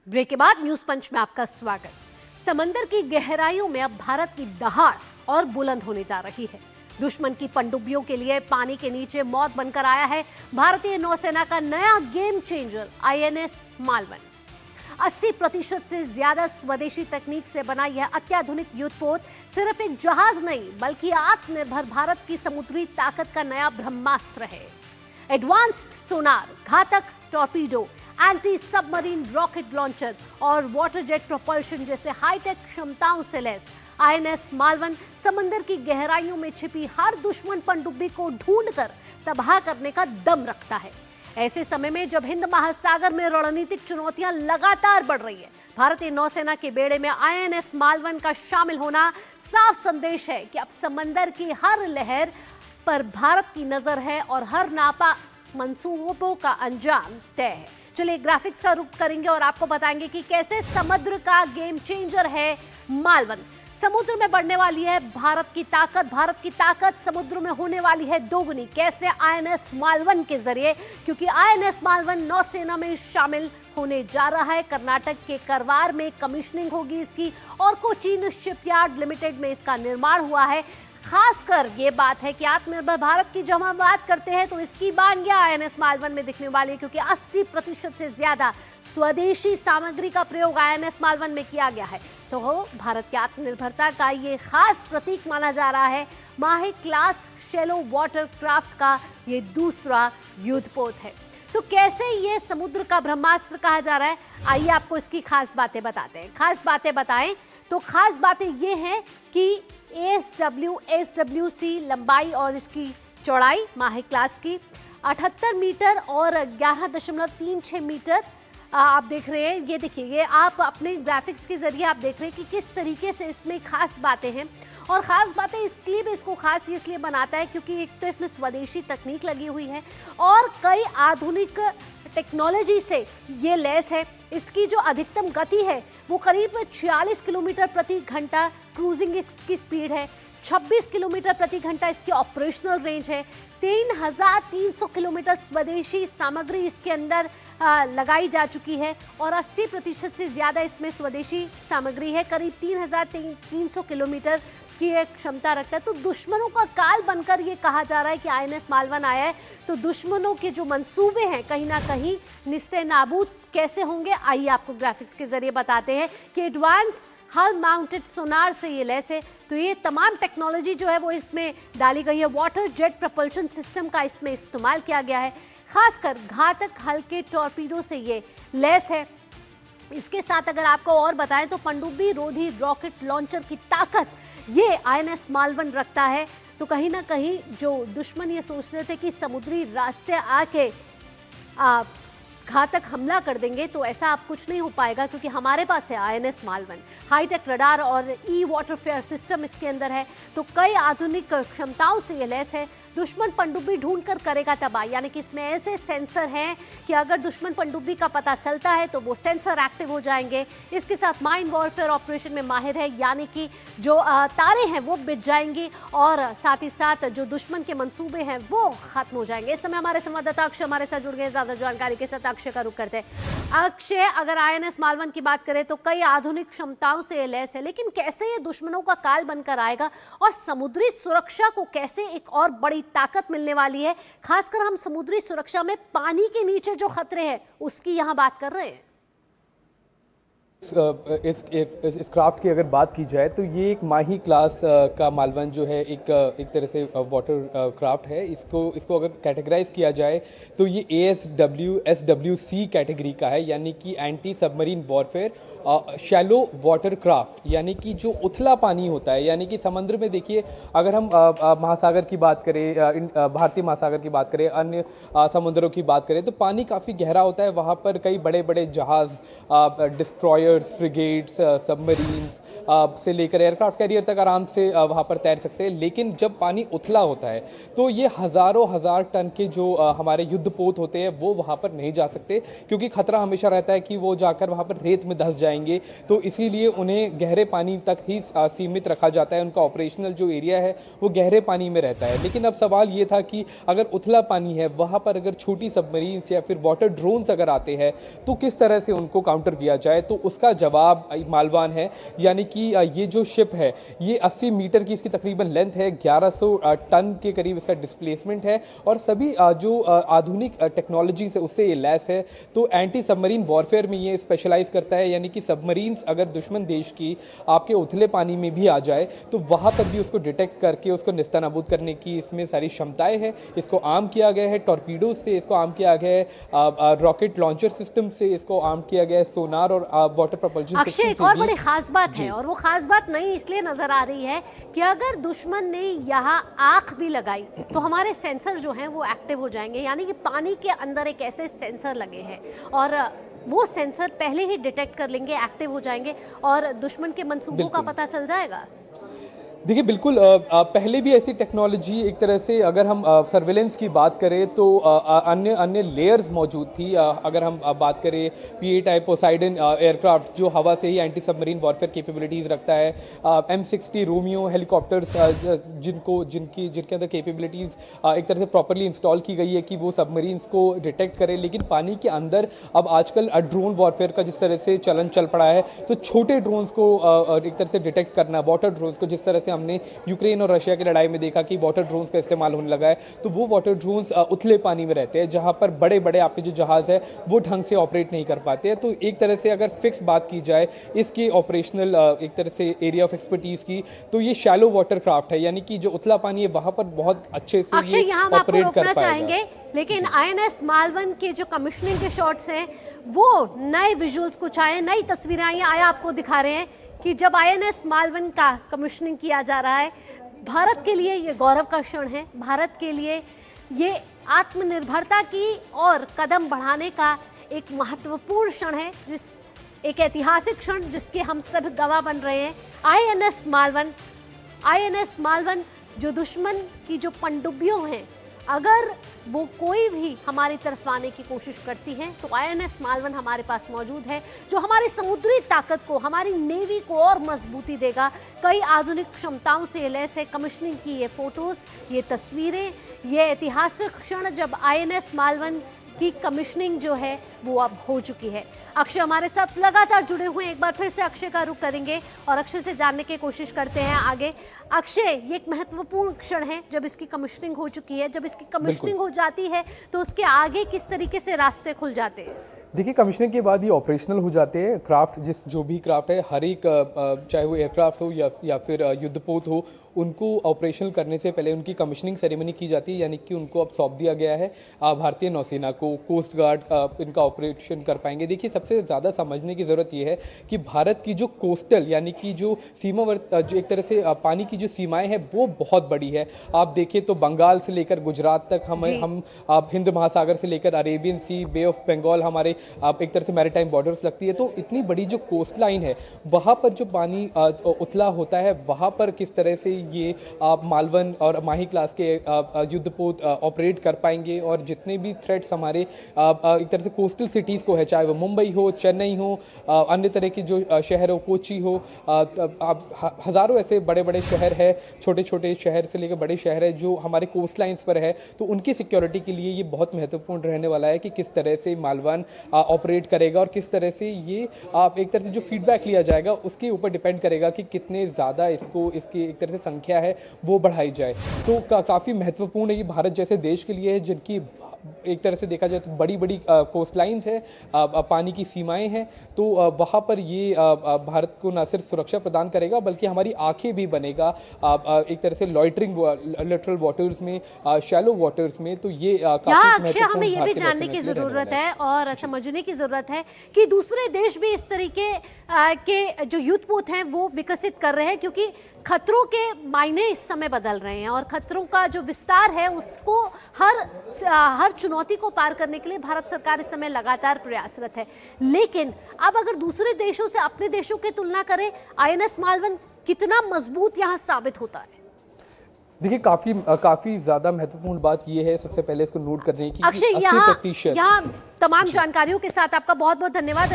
Break के बाद news पंच में आपका स्वागत। समंदर की गहराइयों में अब भारत की दहाड़ और बुलंद होने जा रही है। दुश्मन की पनडुब्बियों के लिए पानी के नीचे मौत बनकर आया है भारतीय नौसेना का नया गेम चेंजर आईएनएस मालवन। 80% से ज्यादा स्वदेशी तकनीक से बना यह अत्याधुनिक युद्धपोत सिर्फ एक जहाज नहीं बल्कि आत्मनिर्भर भारत की समुद्री ताकत का नया ब्रह्मास्त्र है। एडवांस्ड सोनार, घातक torpedo, anti submarine rocket launcher और वाटर जेट प्रोपल्शन जैसे हाईटेक क्षमताओं से लैस आईएनएस मालवन समंदर की गहराइयों में छिपी हर दुश्मन पनडुब्बी को ढूंढकर तबाह करने का दम रखता है। ऐसे समय में जब हिंद महासागर में रणनीतिक चुनौतियां लगातार बढ़ रही है, भारतीय नौसेना के बेड़े में आईएनएस मालवन का शामिल होना साफ संदेश है कि अब समंदर की हर लहर पर भारत की नजर है और हर नापा मंसूबों का अंजाम तय है। चलिए ग्राफिक्स का रुख करेंगे और आपको बताएंगे कि कैसे समुद्र का गेम चेंजर है मालवन। समुद्र में बढ़ने वाली है भारत की ताकत समुद्र में होने वाली है दोगुनी। कैसे आईएनएस मालवन के जरिए, क्योंकि आईएनएस मालवन नौसेना में शामिल होने जा रहा है। कर्नाटक के करवार में कमिश्निंग होगी इसकी और कोचीन शिपयार्ड लिमिटेड में इसका निर्माण हुआ है। खासकर ये बात है कि आत्मनिर्भर भारत की जब हम बात करते हैं तो इसकी बानगिया आईएनएस मालवन में दिखने वाली है, क्योंकि 80% से ज्यादा स्वदेशी सामग्री का प्रयोग आईएनएस मालवन में किया गया है। तो भारत की आत्मनिर्भरता का ये खास प्रतीक माना जा रहा है। माहे क्लास शैलो वाटर क्राफ्ट का ये दूसरा युद्धपोत है। तो कैसे ये समुद्र का ब्रह्मास्त्र कहा जा रहा है, आइए आपको इसकी खास बातें बताते हैं। खास बातें बताएं तो खास बातें ये हैं कि एसडब्ल्यूसी लंबाई और इसकी चौड़ाई माहे क्लास की 78 मीटर और 11.36 मीटर आप देख रहे हैं। ये देखिए, ये आप अपने ग्राफिक्स के जरिए आप देख रहे हैं कि किस तरीके से इसमें खास बातें हैं। और ख़ास बातें इसलिए भी इसको खास इसलिए बनाता है क्योंकि एक तो इसमें स्वदेशी तकनीक लगी हुई है और कई आधुनिक टेक्नोलॉजी से ये लैस है। इसकी जो अधिकतम गति है वो करीब 46 किलोमीटर प्रति घंटा क्रूजिंग की स्पीड है। 26 किलोमीटर प्रति घंटा इसकी ऑपरेशनल रेंज है। 3300 किलोमीटर स्वदेशी सामग्री इसके अंदर लगाई जा चुकी है और 80% से ज़्यादा इसमें स्वदेशी सामग्री है। करीब 3300 किलोमीटर की एक क्षमता रखता है। तो दुश्मनों का काल बनकर ये कहा जा रहा है कि आईएनएस मालवन आया है तो दुश्मनों के जो मंसूबे हैं कहीं ना कहीं निस्ते नाबूद कैसे होंगे, आइए आपको ग्राफिक्स के जरिए बताते हैं कि एडवांस हल माउंटेड सोनार से ये लैस है। तो ये तमाम टेक्नोलॉजी जो है वो इसमें डाली गई है। वाटर जेट प्रोपल्शन सिस्टम का इसमें इस्तेमाल किया गया है। खासकर घातक हल्के टॉर्पीडो से ये लैस है। इसके साथ अगर आपको और बताएं तो पनडुब्बी रोधी रॉकेट लॉन्चर की ताकत ये आईएनएस मालवन रखता है। तो कहीं ना कहीं जो दुश्मन ये सोचते थे कि समुद्री रास्ते आके घातक हमला कर देंगे, तो ऐसा अब कुछ नहीं हो पाएगा क्योंकि हमारे पास है आईएनएस मालवन। हाईटेक रडार और ई वाटरफेयर सिस्टम इसके अंदर है। तो कई आधुनिक क्षमताओं से ये लैस है। दुश्मन पनडुब्बी ढूंढकर करेगा तबाह, यानी कि इसमें ऐसे सेंसर हैं कि अगर दुश्मन पनडुब्बी का पता चलता है तो वो सेंसर एक्टिव हो जाएंगे। इसके साथ माइन वॉरफेयर ऑपरेशन में माहिर है, यानी कि जो तारे हैं वो बिछ जाएंगी और साथ ही साथ जो दुश्मन के मंसूबे हैं वो खत्म हो जाएंगे। इस समय हमारे संवाददाता अक्षय हमारे साथ जुड़ गए ज्यादा जानकारी के साथ। अक्षय का रुख करते हैं। अक्षय, अगर आईएनएस मालवन की बात करें तो कई आधुनिक क्षमताओं से लैस है, लेकिन कैसे ये दुश्मनों का काल बनकर आएगा और समुद्री सुरक्षा को कैसे एक और बड़ी ताकत मिलने वाली है। खासकर हम समुद्री सुरक्षा में पानी के नीचे जो खतरे हैं उसकी यहां बात कर रहे हैं। इस क्राफ्ट की अगर बात की जाए तो ये एक माही क्लास का मालवन जो है एक तरह से वाटर क्राफ्ट है। इसको अगर कैटेगराइज किया जाए तो ये एसडब्ल्यूसी कैटेगरी का है, यानी कि anti submarine warfare shallow water craft, यानी कि जो उथला पानी होता है, यानी कि समुद्र में देखिए अगर हम महासागर की बात करें, भारतीय महासागर की बात करें, अन्य समुद्रों की बात करें तो पानी काफ़ी गहरा होता है। वहाँ पर कई बड़े बड़े जहाज़, डिस्ट्रॉयर हेलीकॉप्टर्स, फ्रिगेट्स, सबमरीन्स से लेकर एयरक्राफ्ट कैरियर तक आराम से वहाँ पर तैर सकते हैं। लेकिन जब पानी उथला होता है तो ये हज़ारों हज़ार टन के जो हमारे युद्धपोत होते हैं वो वहाँ पर नहीं जा सकते, क्योंकि खतरा हमेशा रहता है कि वो जाकर वहाँ पर रेत में धंस जाएंगे। तो इसीलिए उन्हें गहरे पानी तक ही सीमित रखा जाता है। उनका ऑपरेशनल जो एरिया है वो गहरे पानी में रहता है। लेकिन अब सवाल ये था कि अगर उथला पानी है वहाँ पर अगर छोटी सबमरीन्स या फिर वाटर ड्रोन्स अगर आते हैं तो किस तरह से उनको काउंटर किया जाए। तो उसका जवाब मालवान है, यानी कि ये जो शिप है ये 80 मीटर की इसकी तकरीबन लेंथ है, 1100 टन के करीब इसका डिस्प्लेसमेंट है और सभी जो आधुनिक टेक्नोलॉजी से उससे ये लैस है। तो एंटी सबमरीन वॉरफेयर में ये स्पेशलाइज करता है, यानी कि सबमरीन्स अगर दुश्मन देश की आपके उथले पानी में भी आ जाए तो वहाँ पर भी उसको डिटेक्ट करके उसको निस्तानाबूद करने की इसमें सारी क्षमताएं हैं। इसको आर्म किया गया है टॉर्पीडो से, इसको आर्म किया गया है रॉकेट लॉन्चर सिस्टम से, इसको आर्म किया गया है सोनार और वाटर प्रोपल्शन सिस्टम अक्षय, एक और बड़ी खास बात है, और वो खास बात नहीं इसलिए नजर आ रही है कि अगर दुश्मन ने यहाँ आंख भी लगाई तो हमारे सेंसर जो हैं वो एक्टिव हो जाएंगे। यानी कि पानी के अंदर एक ऐसे सेंसर लगे हैं और वो सेंसर पहले ही डिटेक्ट कर लेंगे, एक्टिव हो जाएंगे और दुश्मन के मंसूबों का पता चल जाएगा। देखिए बिल्कुल, पहले भी ऐसी टेक्नोलॉजी एक तरह से अगर हम सर्वेलेंस की बात करें तो अन्य अन्य लेयर्स मौजूद थी। अगर हम बात करें PA टाइप पोसाइडन एयरक्राफ्ट जो हवा से ही एंटी सबमरीन वॉरफेयर कैपेबिलिटीज़ रखता है, M60 रोमियो हेलीकॉप्टर्स जिनके अंदर कैपेबिलिटीज़ एक तरह से प्रॉपरली इंस्टॉल की गई है कि वो सबमरीन्स को डिटेक्ट करें। लेकिन पानी के अंदर अब आजकल ड्रोन वॉरफेयर का जिस तरह से चलन चल पड़ा है, तो छोटे ड्रोन्स को एक तरह से डिटेक्ट करना, वाटर ड्रोन्स को जिस तरह से हमने यूक्रेन और रशिया की लड़ाई में देखा कि वाटर ड्रोन्स का इस्तेमाल होने लगा है, तो वो वाटर ड्रोन्स उथले पानी में रहते हैं जहां पर बड़े बड़े आपके जो जहाज़ है वो ढंग से ऑपरेट नहीं कर पाते हैं। तो एक तरह से अगर फिक्स बात की जाए इसके ऑपरेशनल एक तरह से एरिया ऑफ एक्सपर्टीज की, तो ये शैलो वाटर क्राफ्ट है, यानी कि जो उथला पानी है वहां पर बहुत अच्छे से अक्षय, यहाँ हम आपको रोकना चाहेंगे, लेकिन जी। INS मालवन के जो कमिश्निंग के शॉट्स हैं वो नए विजुअल्स कुछ आए, नई तस्वीरें आई, आया आपको दिखा रहे हैं कि जब INS मालवन का कमिश्निंग किया जा रहा है, भारत के लिए ये गौरव का क्षण है। भारत के लिए ये आत्मनिर्भरता की और कदम बढ़ाने का एक महत्वपूर्ण क्षण है, एक ऐतिहासिक क्षण जिसके हम सब गवाह बन रहे हैं। INS मालवन जो दुश्मन की जो पनडुब्बियों हैं, अगर वो कोई भी हमारी तरफ आने की कोशिश करती हैं तो INS मालवन हमारे पास मौजूद है, जो हमारी समुद्री ताकत को, हमारी नेवी को और मजबूती देगा। कई आधुनिक क्षमताओं से लैस है। कमिश्निंग की ये फोटोज, ये तस्वीरें, ये ऐतिहासिक क्षण जब INS मालवन की कमिश्निंग जो है वो अब हो चुकी है। अक्षय हमारे साथ लगातार जुड़े हुए हैं, एक बार फिर से अक्षय का रुख करेंगे और अक्षय से जानने की कोशिश करते हैं आगे। अक्षय, ये एक महत्वपूर्ण क्षण है जब इसकी कमिश्निंग हो चुकी है, जब इसकी कमिश्निंग हो जाती है तो उसके आगे किस तरीके से रास्ते खुल जाते हैं? देखिए, कमिश्निंग के बाद ये ऑपरेशनल हो जाते हैं। क्राफ्ट जो भी क्राफ्ट है, हर एक चाहे वो एयरक्राफ्ट हो या फिर युद्धपोत हो, उनको ऑपरेशनल करने से पहले उनकी कमिश्निंग सेरेमनी की जाती है, यानी कि उनको अब सौंप दिया गया है भारतीय नौसेना को। कोस्ट गार्ड इनका ऑपरेशन कर पाएंगे। देखिए, सबसे ज़्यादा समझने की ज़रूरत ये है कि भारत की जो कोस्टल यानी कि जो सीमावर्त जो एक तरह से पानी की जो सीमाएं हैं वो बहुत बड़ी है। आप देखें तो बंगाल से लेकर गुजरात तक हम हिंद महासागर से लेकर Arabian sea, bay of Bengal हमारे एक तरह से मैरीटाइम बॉर्डर्स लगती है। तो इतनी बड़ी जो कोस्ट लाइन है वहाँ पर जो पानी उथला होता है, वहाँ पर किस तरह से ये मालवन और माही क्लास के युद्धपोत ऑपरेट कर पाएंगे, और जितने भी थ्रेट्स हमारे एक तरह से कोस्टल सिटीज़ को है, चाहे वो मुंबई हो, चेन्नई हो, अन्य तरह के जो शहर हो, कोची हो, हज़ारों ऐसे बड़े बड़े शहर है, छोटे छोटे शहर से लेकर बड़े शहर है जो हमारे कोस्ट लाइन्स पर है। तो उनकी सिक्योरिटी के लिए ये बहुत महत्वपूर्ण रहने वाला है कि किस तरह से मालवन ऑपरेट करेगा, और किस तरह से ये एक तरह से जो फीडबैक लिया जाएगा उसके ऊपर डिपेंड करेगा कि कितने ज़्यादा इसकी एक तरह से संख्या है वो बढ़ाई जाए। तो काफ़ी महत्वपूर्ण है ये भारत जैसे देश के लिए है, जिनकी एक तरह से देखा जाए तो बड़ी बड़ी कोस्ट लाइन्स है, पानी की सीमाएं हैं। तो वहाँ पर ये भारत को न सिर्फ सुरक्षा प्रदान करेगा बल्कि हमारी आंखें भी बनेगा एक तरह से लॉइटरिंग लिटरल वाटर्स में, शैलो वाटर्स में। तो ये अक्षय, हमें ये भी जानने की ज़रूरत है और समझने की ज़रूरत है कि दूसरे देश भी इस तरीके के जो युद्धपोत हैं वो विकसित कर रहे हैं, क्योंकि खतरों के मायने इस समय बदल रहे हैं और खतरों का जो विस्तार है उसको हर हर चुनौती को पार करने के लिए भारत सरकार इस समय लगातार प्रयासरत है। लेकिन अब अगर दूसरे देशों से अपने देशों की तुलना करें, आईएनएस मालवन कितना मजबूत यहां साबित होता है? देखिए, काफी ज्यादा महत्वपूर्ण बात यह है, सबसे पहले इसको नोट करने की, अक्षय, 80% यहाँ तमाम जानकारियों के साथ आपका बहुत बहुत धन्यवाद।